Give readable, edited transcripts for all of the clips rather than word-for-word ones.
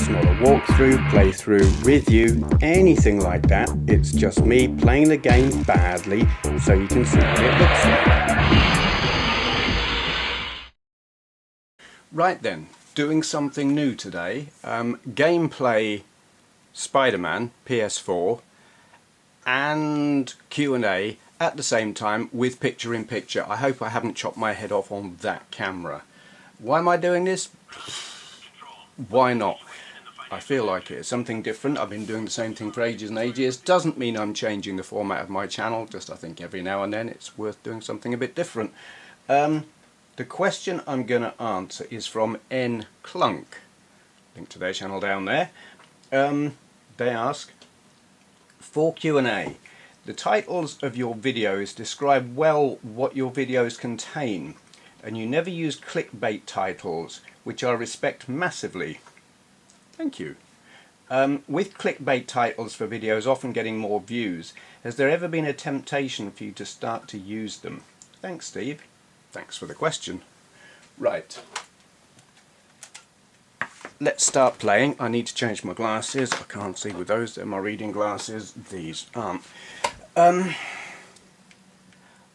It's not a walkthrough, playthrough, review, anything like that. It's just me playing the game badly so you can see what it looks like. Right then, doing something new today. Gameplay Spider-Man PS4 and Q&A at the same time with picture-in-picture. I hope I haven't chopped my head off on that camera. Why am I doing this? Why not? I feel like it. It's something different. I've been doing the same thing for ages and ages. Doesn't mean I'm changing the format of my channel, just I think every now and then it's worth doing something a bit different. The question I'm going to answer is from N Clunk. Link to their channel down there. They ask, for Q&A, the titles of your videos describe well what your videos contain, and you never use clickbait titles, which I respect massively. Thank you. With clickbait titles for videos often getting more views, has there ever been a temptation for you to start to use them? Thanks, Steve. Thanks for the question. Right. Let's start playing. I need to change my glasses. I can't see with those. They're my reading glasses. These aren't.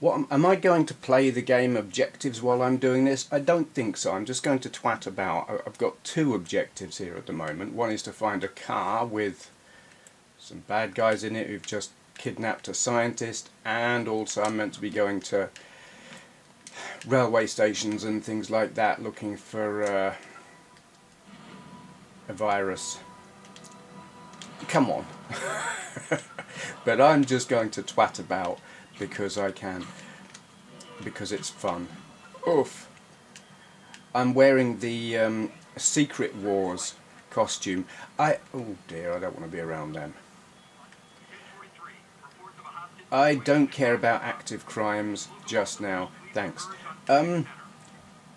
Am I going to play the game objectives while I'm doing this? I don't think so. I'm just going to twat about. I've got two objectives here at the moment. One is to find a car with some bad guys in it who've just kidnapped a scientist, and also I'm meant to be going to railway stations and things like that looking for a virus. Come on. But I'm just going to twat about because I can, because it's fun. Oof. I'm wearing the Secret Wars costume. Oh dear, I don't want to be around them. I don't care about active crimes just now, thanks. I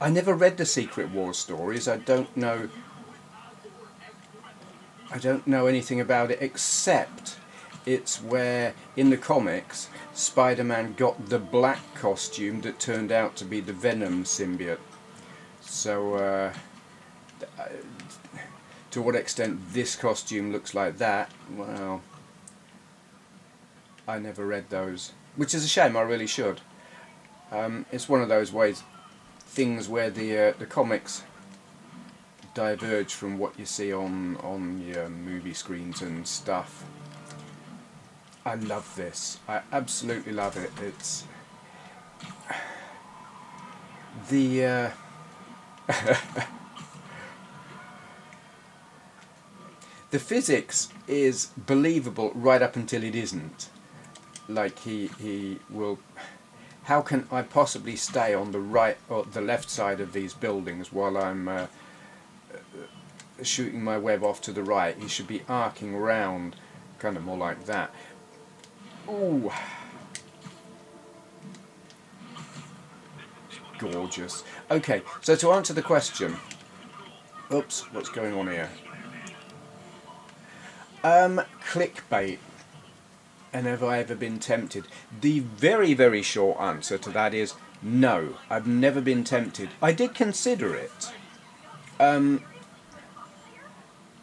never read the Secret Wars stories. I don't know anything about it, except it's where in the comics Spider-Man got the black costume that turned out to be the Venom symbiote. So to what extent this costume looks like that, well, I never read those, which is a shame. I really should. It's one of those things where the comics diverge from what you see on your movie screens and stuff. I love this. I absolutely love it. It's the the physics is believable right up until it isn't. Like he will. How can I possibly stay on the right or the left side of these buildings while I'm shooting my web off to the right? He should be arcing around, kind of more like that. Ooh. Gorgeous. Okay, so to answer the question, oops, what's going on here? Clickbait. And have I ever been tempted? The very, very short answer to that is no. I've never been tempted. I did consider it.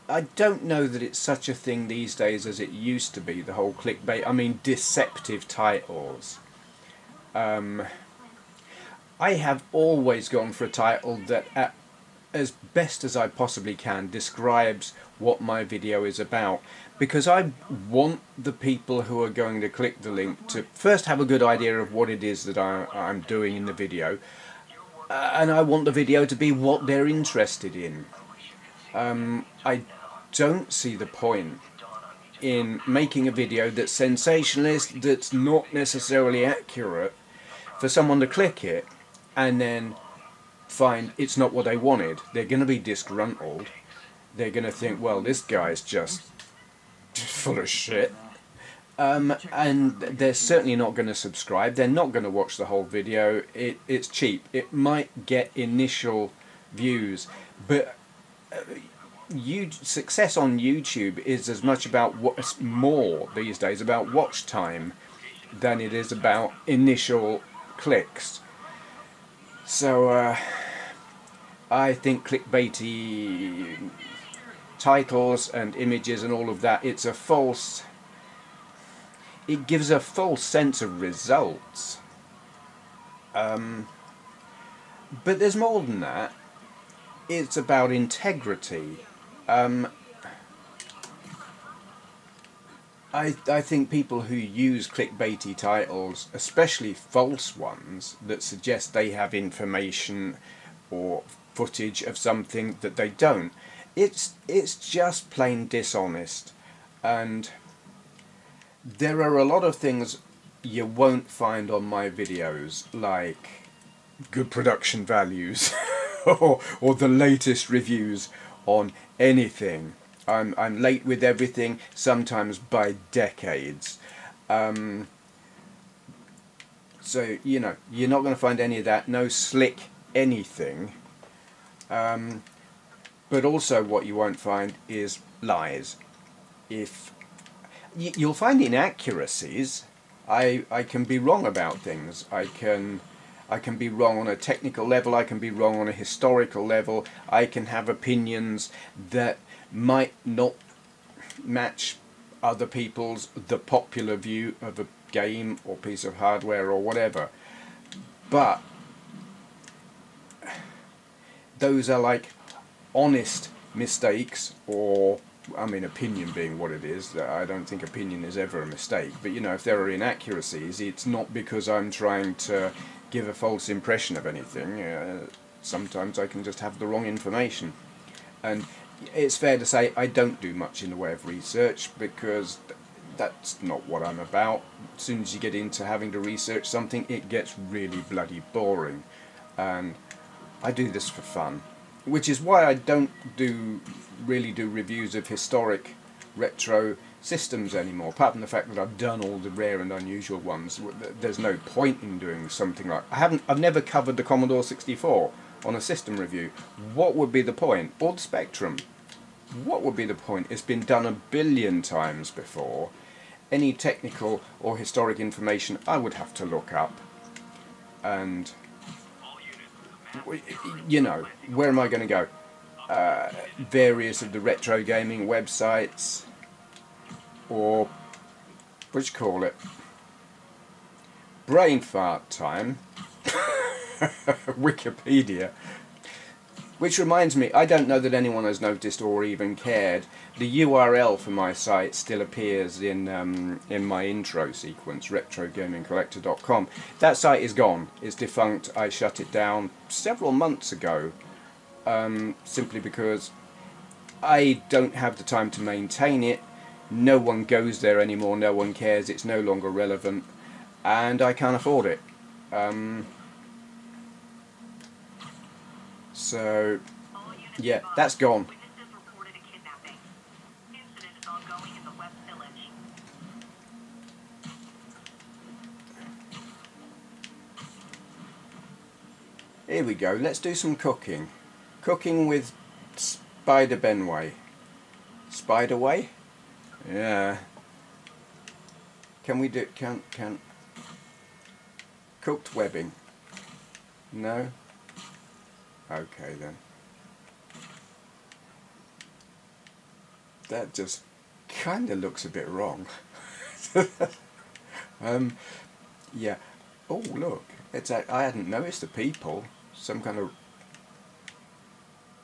I don't know that it's such a thing these days as it used to be, the whole clickbait. I mean, deceptive titles. I have always gone for a title that, as best as I possibly can, describes what my video is about, because I want the people who are going to click the link to first have a good idea of what it is that I'm doing in the video, and I want the video to be what they're interested in. I don't see the point in making a video that's sensationalist, that's not necessarily accurate, for someone to click it and then find it's not what they wanted. They're going to be disgruntled. They're going to think, well, this guy's just full of shit. And they're certainly not going to subscribe. They're not going to watch the whole video. It's cheap. It might get initial views, but success on YouTube is as much about what's more these days about watch time than it is about initial clicks. So I think clickbaity titles and images and all of that, it's a false, it gives a false sense of results. But there's more than that. It's about integrity. I think people who use clickbaity titles, especially false ones that suggest they have information or footage of something that they don't, it's just plain dishonest. And there are a lot of things you won't find on my videos, like good production values or the latest reviews on anything. I'm late with everything, sometimes by decades. So, you know, you're not going to find any of that, no slick anything. But also what you won't find is lies. If you'll find inaccuracies. I can be wrong about things. I can be wrong on a technical level, I can be wrong on a historical level, I can have opinions that might not match other people's, the popular view of a game or piece of hardware or whatever. But those are like honest mistakes, or I mean, opinion being what it is. I don't think opinion is ever a mistake, but you know, if there are inaccuracies, it's not because I'm trying to give a false impression of anything. Sometimes I can just have the wrong information, and it's fair to say I don't do much in the way of research, because that's not what I'm about. As soon as you get into having to research something, it gets really bloody boring, and I do this for fun, which is why I don't really do reviews of historic retro systems anymore. Apart from the fact that I've done all the rare and unusual ones, there's no point in doing something like I've never covered the Commodore 64 on a system review. What would be the point? Or the Spectrum. What would be the point? It's been done a billion times before. Any technical or historic information I would have to look up, and you know, where am I going to go? Various of the retro gaming websites, or what do you call it? Brain fart time. Wikipedia. Which reminds me, I don't know that anyone has noticed or even cared. The URL for my site still appears in my intro sequence, retrogamingcollector.com. That site is gone. It's defunct. I shut it down several months ago, simply because I don't have the time to maintain it. No one goes there anymore. No one cares. It's no longer relevant, and I can't afford it. So, yeah, that's gone. Here we go. Let's do some cooking. Cooking with Spider Benway. Spiderway? Yeah. Can we do can cooked webbing? No? Okay then. That just kind of looks a bit wrong. Yeah. Oh look, I hadn't noticed the people. Some kind of,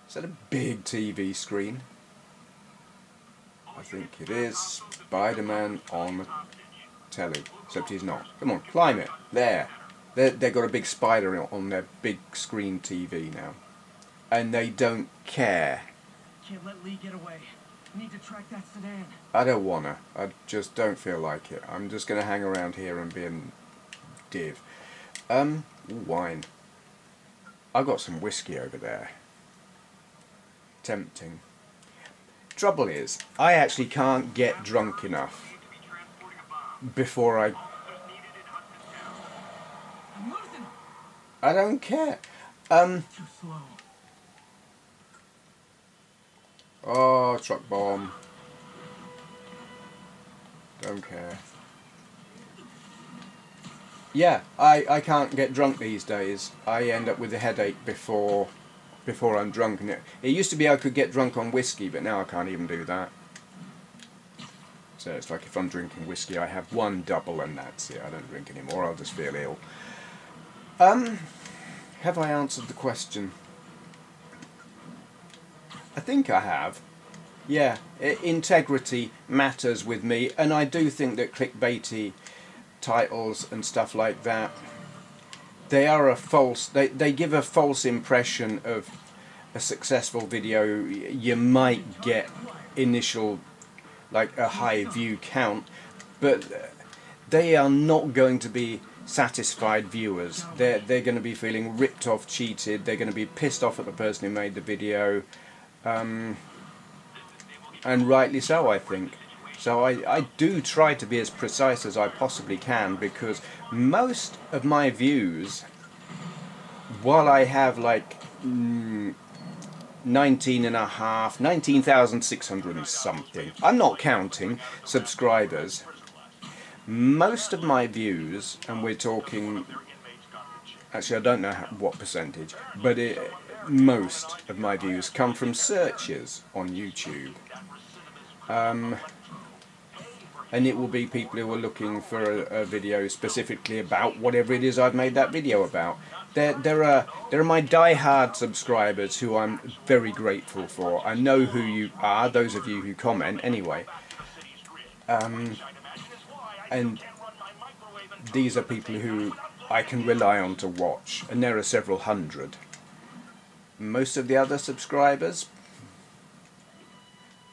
is that a big TV screen? I think it is. Spider-Man on the telly, except he's not. Come on, climb it. There. They've got a big spider on their big screen TV now, and they don't care. Can't let Lee get away. Need to track that sedan. I don't wanna. I just don't feel like it. I'm just gonna hang around here and be a div. Wine. I got some whiskey over there. Tempting. Trouble is, I actually can't get drunk enough before I don't care. Too slow. Oh, truck bomb. Don't care. Yeah, I can't get drunk these days. I end up with a headache before before I'm drunk. And it used to be I could get drunk on whiskey, but now I can't even do that. So it's like if I'm drinking whiskey, I have one double and that's it. I don't drink anymore. I'll just feel ill. Have I answered the question? I think I have. Yeah, integrity matters with me, and I do think that clickbaity titles and stuff like that, they are a false, they give a false impression of a successful video. You might get initial, like a high view count, but they are not going to be satisfied viewers. They're going to be feeling ripped off, cheated. They're going to be pissed off at the person who made the video, and rightly so, I think. So I do try to be as precise as I possibly can, because most of my views, while I have like 19,600 and something, I'm not counting subscribers, most of my views, and we're talking, actually I don't know what percentage, but most of my views come from searches on YouTube. And it will be people who are looking for a video specifically about whatever it is I've made that video about. There are my die-hard subscribers who I'm very grateful for. I know who you are, those of you who comment anyway. And these are people who I can rely on to watch, and there are several hundred. Most of the other subscribers,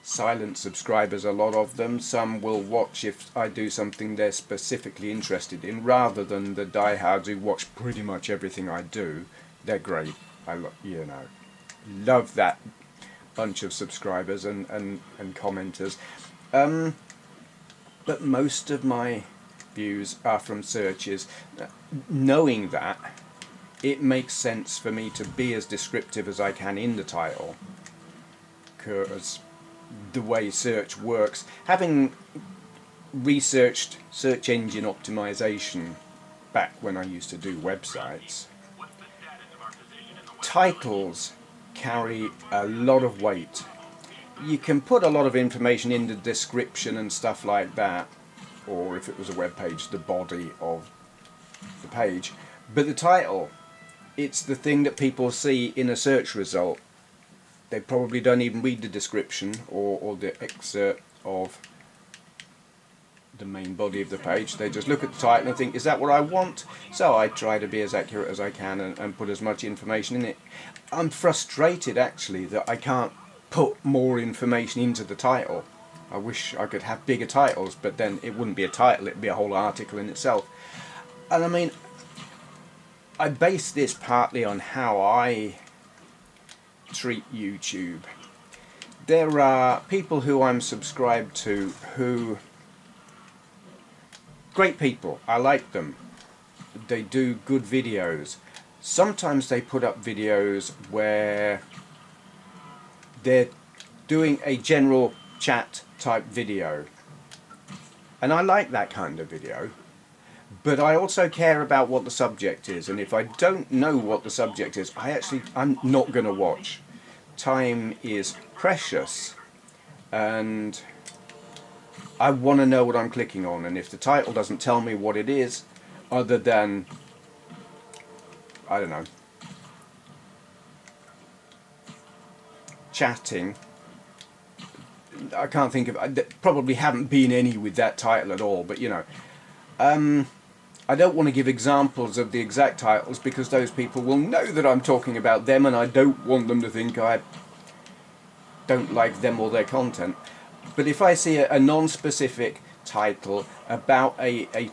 silent subscribers, a lot of them. Some will watch if I do something they're specifically interested in, rather than the diehards who watch pretty much everything I do. They're great. Love that bunch of subscribers and commenters. But most of my views are from searches. Knowing that, it makes sense for me to be as descriptive as I can in the title, because the way search works, having researched search engine optimization back when I used to do websites, titles carry a lot of weight. You can put a lot of information in the description and stuff like that, or if it was a web page, the body of the page, but the title, it's the thing that people see in a search result. They probably don't even read the description or the excerpt of the main body of the page. They just look at the title and think, is that what I want? So I try to be as accurate as I can and put as much information in it. I'm frustrated actually that I can't put more information into the title. I wish I could have bigger titles, but then it wouldn't be a title, it'd be a whole article in itself. And I mean, I base this partly on how I treat YouTube. There are people who I'm subscribed to who, great people, I like them, they do good videos. Sometimes they put up videos where they're doing a general chat type video, and I like that kind of video, but I also care about what the subject is, and if I don't know what the subject is, I'm not going to watch. Time is precious, and I want to know what I'm clicking on, and if the title doesn't tell me what it is, other than, I don't know, chatting, I can't think of, there probably haven't been any with that title at all, but you know, I don't want to give examples of the exact titles because those people will know that I'm talking about them, and I don't want them to think I don't like them or their content. But if I see a non-specific title about a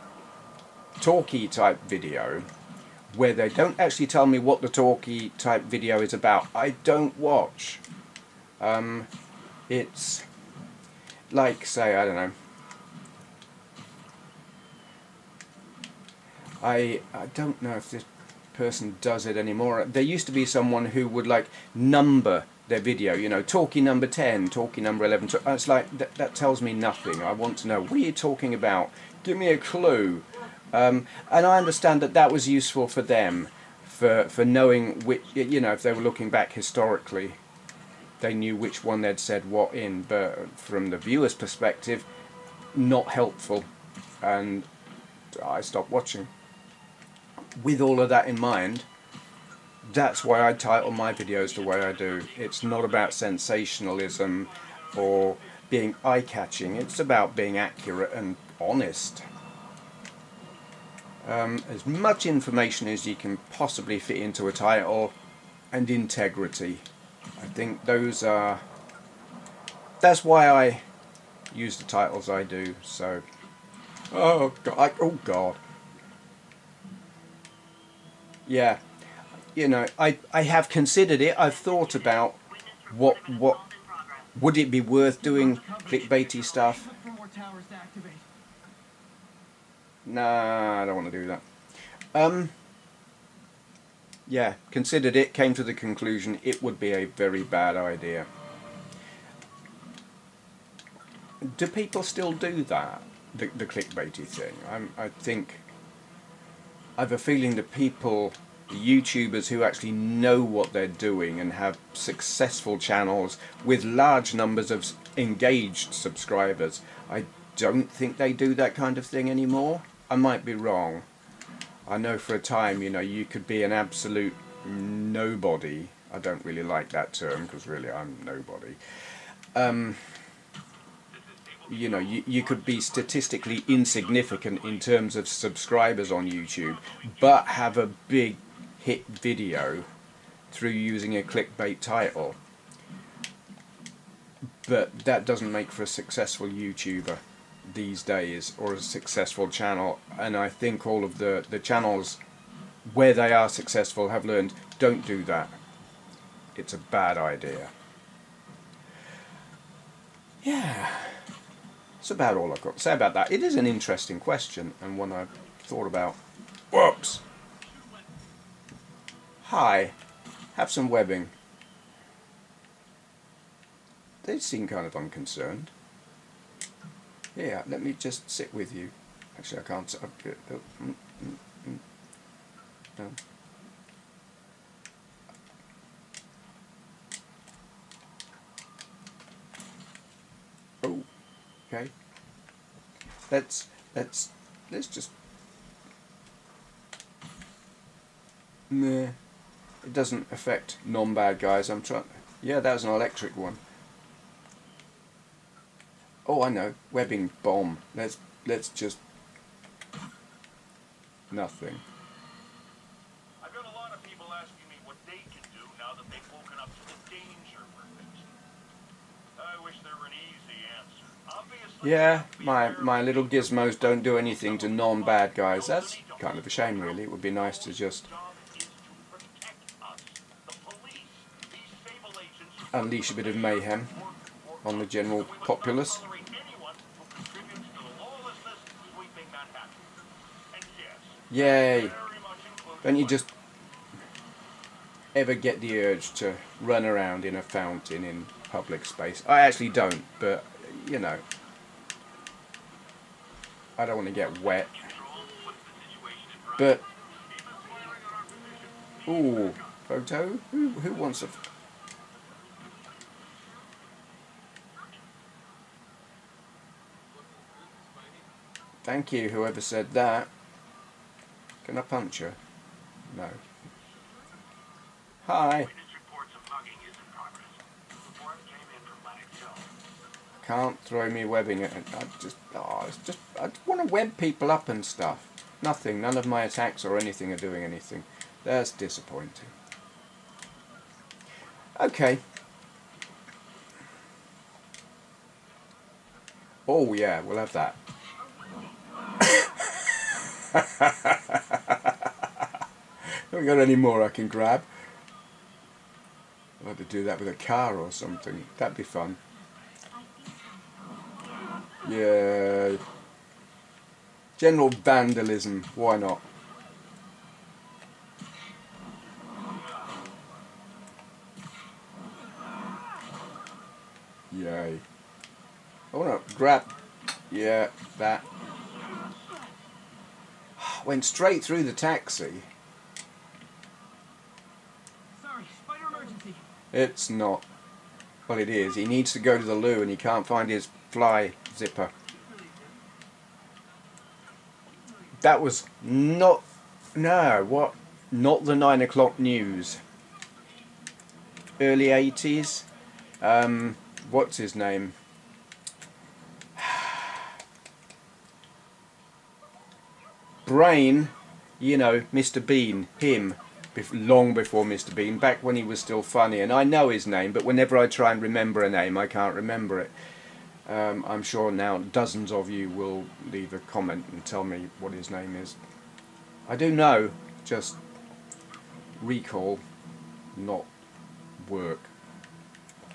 talkie type video where they don't actually tell me what the talkie type video is about, I don't watch. It's like, say, I don't know, I don't know if this person does it anymore. There used to be someone who would like number their video, you know, talkie number 10, talkie number 11. It's like, that tells me nothing. I want to know, what are you talking about? Give me a clue. And I understand that that was useful for them. for knowing which, you know, if they were looking back historically, they knew which one they'd said what in. But from the viewer's perspective, not helpful, and I stopped watching. With all of that in mind, that's why I title my videos the way I do. It's not about sensationalism or being eye-catching. It's about being accurate and honest. As much information as you can possibly fit into a title, and integrity. I think those are... That's why I use the titles I do. So, oh God. Yeah, you know, I have considered it. I've thought about what would it be worth doing clickbaity stuff. Look for more towers to activate. Nah, I don't want to do that. Yeah, considered it, came to the conclusion it would be a very bad idea. Do people still do that? The clickbaity thing? I think... I have a feeling the people, the YouTubers who actually know what they're doing and have successful channels with large numbers of engaged subscribers, I don't think they do that kind of thing anymore. I might be wrong. I know for a time, you know, you could be an absolute nobody. I don't really like that term because really I'm nobody. You know, you could be statistically insignificant in terms of subscribers on YouTube, but have a big hit video through using a clickbait title. But that doesn't make for a successful YouTuber these days, or a successful channel. And I think all of the channels where they are successful have learned, don't do that. It's a bad idea. Yeah. That's about all I've got to say about that. It is an interesting question, and one I've thought about. Whoops! Hi. Have some webbing. They seem kind of unconcerned. Yeah, let me just sit with you. Actually, I can't. No. Oh. Okay. Let's just... Nah. It doesn't affect non-bad guys. I'm trying... Yeah, that was an electric one. Oh, I know. Webbing bomb. Let's just... Nothing. I've got a lot of people asking me what they can do now that they've woken up to the danger we're facing. I wish there were an easy answer. Obviously, Yeah, my little gizmos don't do anything to non-bad guys. That's kind of a shame, really. It would be nice to just unleash a bit of mayhem on the general populace. Yay! Don't you just ever get the urge to run around in a fountain in public space? I actually don't, but, you know, I don't want to get wet. But, ooh, photo? Who wants a... Thank you, whoever said that. Can I punch her? No. Hi. Can't throw me webbing at it. I just want to web people up and stuff. Nothing. None of my attacks or anything are doing anything. That's disappointing. Okay. Oh yeah, we'll have that. Haven't got any more I can grab. I'll have to do that with a car or something. That'd be fun. Yeah. General vandalism. Why not? Yay. I want to grab... Yeah, that. Went straight through the taxi. It's not. Well, it is. He needs to go to the loo and he can't find his fly zipper. That was not... No, what? Not the 9 o'clock news. Early 80s. What's his name? Brain, you know, Mr. Bean, him, long before Mr. Bean, back when he was still funny. And I know his name, but whenever I try and remember a name, I can't remember it. I'm sure now dozens of you will leave a comment and tell me what his name is. I do know, just recall, not work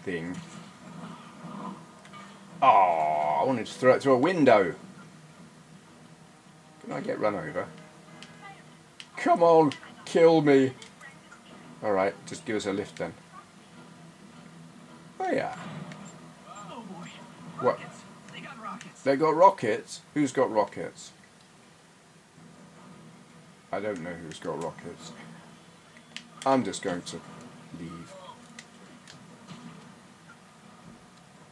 thing. Oh, I wanted to throw it through a window. Can I get run over? Come on, kill me. Alright, just give us a lift then. Oh yeah. Oh boy. What? Rockets. They got rockets. They got rockets? Who's got rockets? I don't know who's got rockets. I'm just going to leave.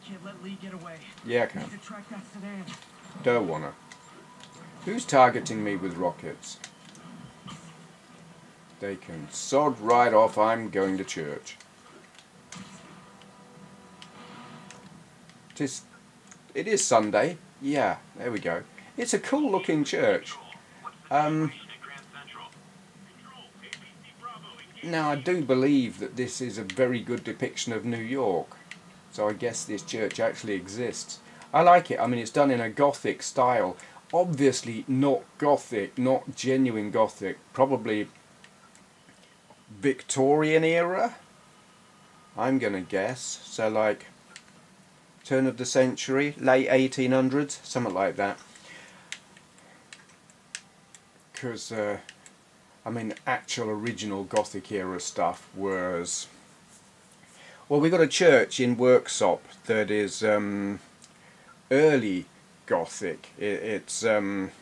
Can't let Lee get away. Yeah, I can. Need to track that sedan. Don't wanna. Who's targeting me with rockets? They can sod right off. I'm going to church. It is Sunday. Yeah, there we go. It's a cool looking church. Now I do believe that this is a very good depiction of New York. So I guess this church actually exists. I like it. I mean, it's done in a Gothic style. Obviously not Gothic, not genuine Gothic. Probably Victorian era, I'm gonna guess. So like turn of the century, late 1800s, something like that. Because I mean, actual original Gothic era stuff was... Well, we got a church in Worksop that is early Gothic. It's well,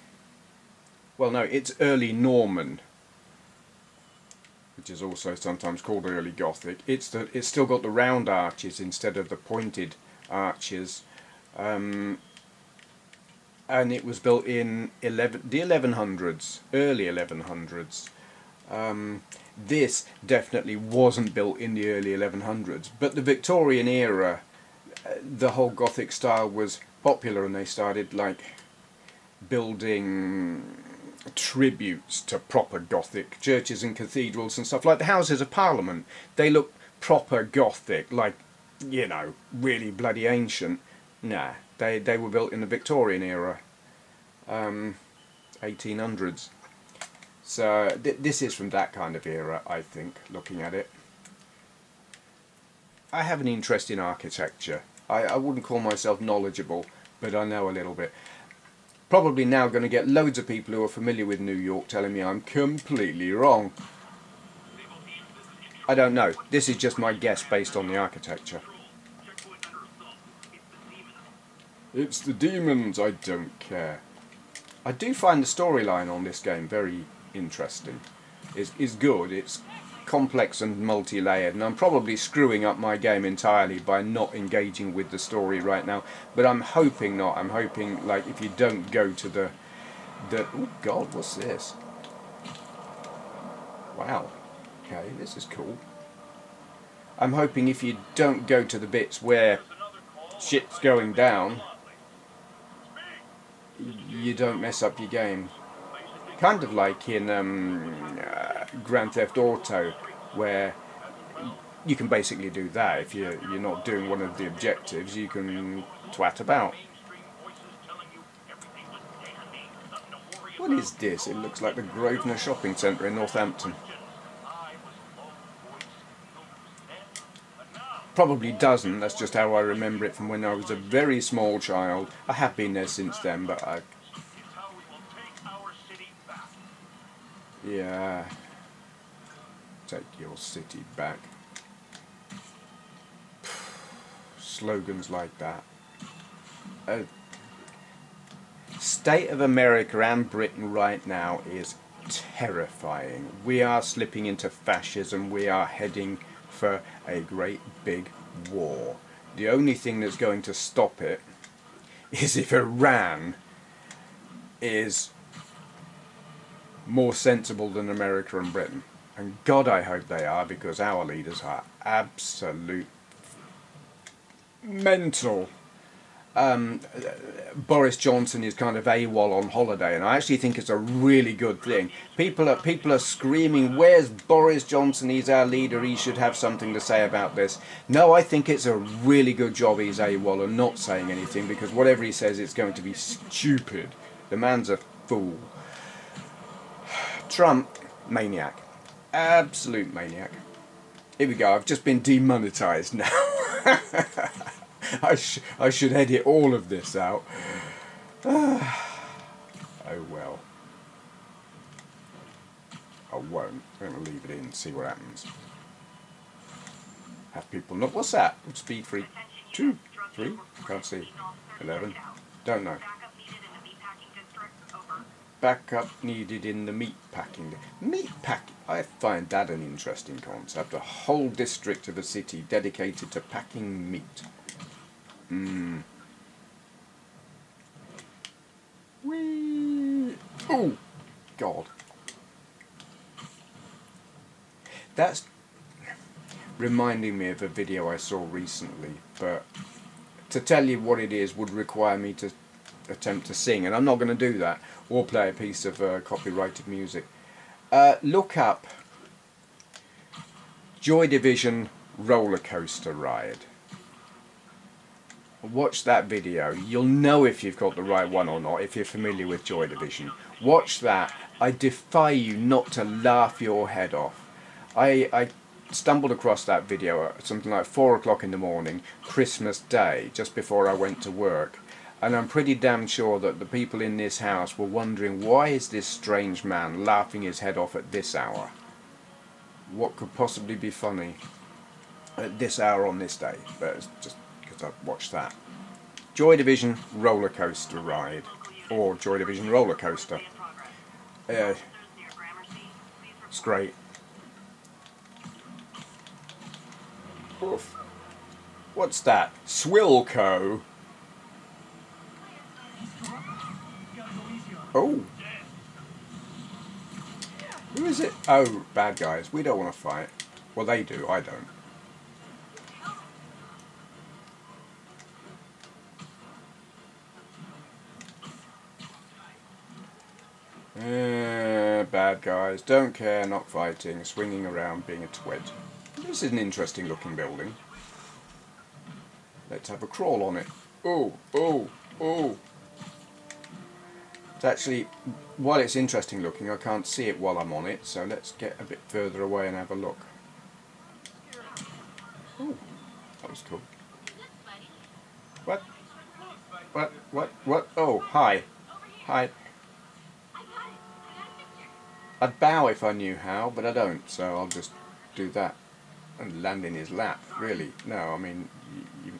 no, it's early Norman, which is also sometimes called early Gothic. It's still got the round arches instead of the pointed arches, and it was built in the 1100s, early 1100s. This definitely wasn't built in the early 1100s, but the Victorian era, the whole Gothic style was popular, and they started like building tributes to proper Gothic churches and cathedrals and stuff, like the Houses of Parliament. They look proper Gothic, like, you know, really bloody ancient. Nah, they were built in the Victorian era, 1800s. So this is from that kind of era, I think, looking at it. I have an interest in architecture. I wouldn't call myself knowledgeable, but I know a little bit. Probably now going to get loads of people who are familiar with New York telling me I'm completely wrong. I don't know. This is just my guess based on the architecture. It's the demons, I don't care. I do find the storyline on this game very interesting. It's good, it's complex and multi-layered, and I'm probably screwing up my game entirely by not engaging with the story right now, but I'm hoping not. I'm hoping, like, if you don't go to the oh god, what's this? Wow, okay, this is cool. I'm hoping if you don't go to the bits where shit's going down, you don't mess up your game. Kind of like in Grand Theft Auto, where you can basically do that. If you're not doing one of the objectives, you can twat about. What is this? It looks like the Grosvenor Shopping Centre in Northampton. Probably doesn't, that's just how I remember it from when I was a very small child. I have been there since then, but I... Yeah. Take your city back. Slogans like that. State of America and Britain right now is terrifying. We are slipping into fascism. We are heading for a great big war. The only thing that's going to stop it is if Iran is more sensible than America and Britain. And God, I hope they are, because our leaders are absolute mental. Boris Johnson is kind of AWOL on holiday, and I actually think it's a really good thing. People are screaming, "Where's Boris Johnson? He's our leader. He should have something to say about this." No, I think it's a really good job he's AWOL and not saying anything, because whatever he says, it's going to be stupid. The man's a fool. Trump, maniac, absolute maniac. Here we go. I've just been demonetized now. I should edit all of this out. Oh well. I won't. I'm going to leave it in and see what happens. Have people not. What's that? Speed free. 2, 3. Can't see. 11. Don't know. Backup needed in the meat packing. Meat packing. I find that an interesting concept. A whole district of a city dedicated to packing meat. Whee! Oh, God. That's reminding me of a video I saw recently, but to tell you what it is would require me to attempt to sing, and I'm not going to do that, or play a piece of copyrighted music. Look up Joy Division roller coaster ride. Watch that video. You'll know if you've got the right one or not, if you're familiar with Joy Division. Watch that. I defy you not to laugh your head off. I stumbled across that video at something like 4 o'clock in the morning, Christmas Day, just before I went to work. And I'm pretty damn sure that the people in this house were wondering, why is this strange man laughing his head off at this hour? What could possibly be funny at this hour on this day? But it's just because I've watched that. Joy Division roller coaster ride, or Joy Division roller coaster. It's great. Oof. What's that? Swilco. Oh. Who is it? Oh, bad guys. We don't want to fight. Well, they do. I don't. Bad guys. Don't care, not fighting, swinging around, being a twit. This is an interesting looking building. Let's have a crawl on it. Oh, oh, oh. It's actually, while it's interesting looking, I can't see it while I'm on it, so let's get a bit further away and have a look. Oh, that was cool. What? What? Oh, hi. Hi. I'd bow if I knew how, but I don't, so I'll just do that. And land in his lap, really. No, I mean, you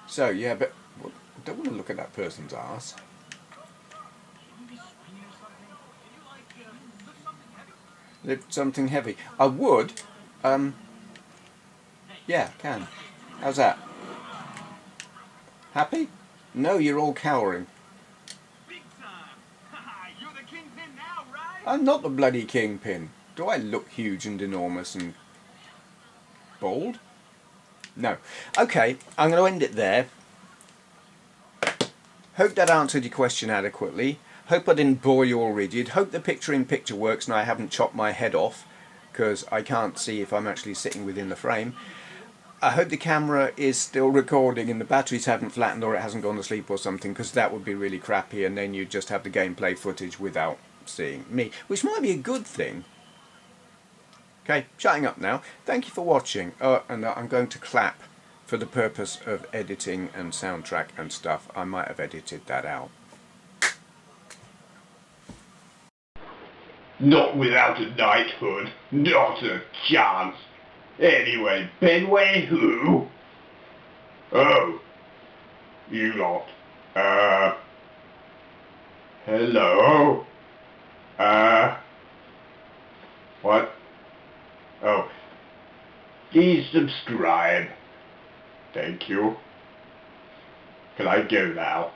so, yeah, but I don't want to look at that person's arse. Lift something heavy. I would. Yeah, can. How's that? Happy? No, you're all cowering. You're the kingpin now, right? I'm not the bloody kingpin. Do I look huge and enormous and bald? No. Okay, I'm going to end it there. Hope that answered your question adequately. Hope I didn't bore you or rigid. Hope the picture-in-picture works and I haven't chopped my head off, because I can't see if I'm actually sitting within the frame. I hope the camera is still recording and the batteries haven't flattened or it hasn't gone to sleep or something, because that would be really crappy, and then you'd just have the gameplay footage without seeing me, which might be a good thing. Okay, shutting up now. Thank you for watching. And I'm going to clap for the purpose of editing and soundtrack and stuff. I might have edited that out. Not without a knighthood. Not a chance. Anyway, Benway who? Oh. You lot. Hello? What? Oh. Please subscribe. Thank you. Can I go now?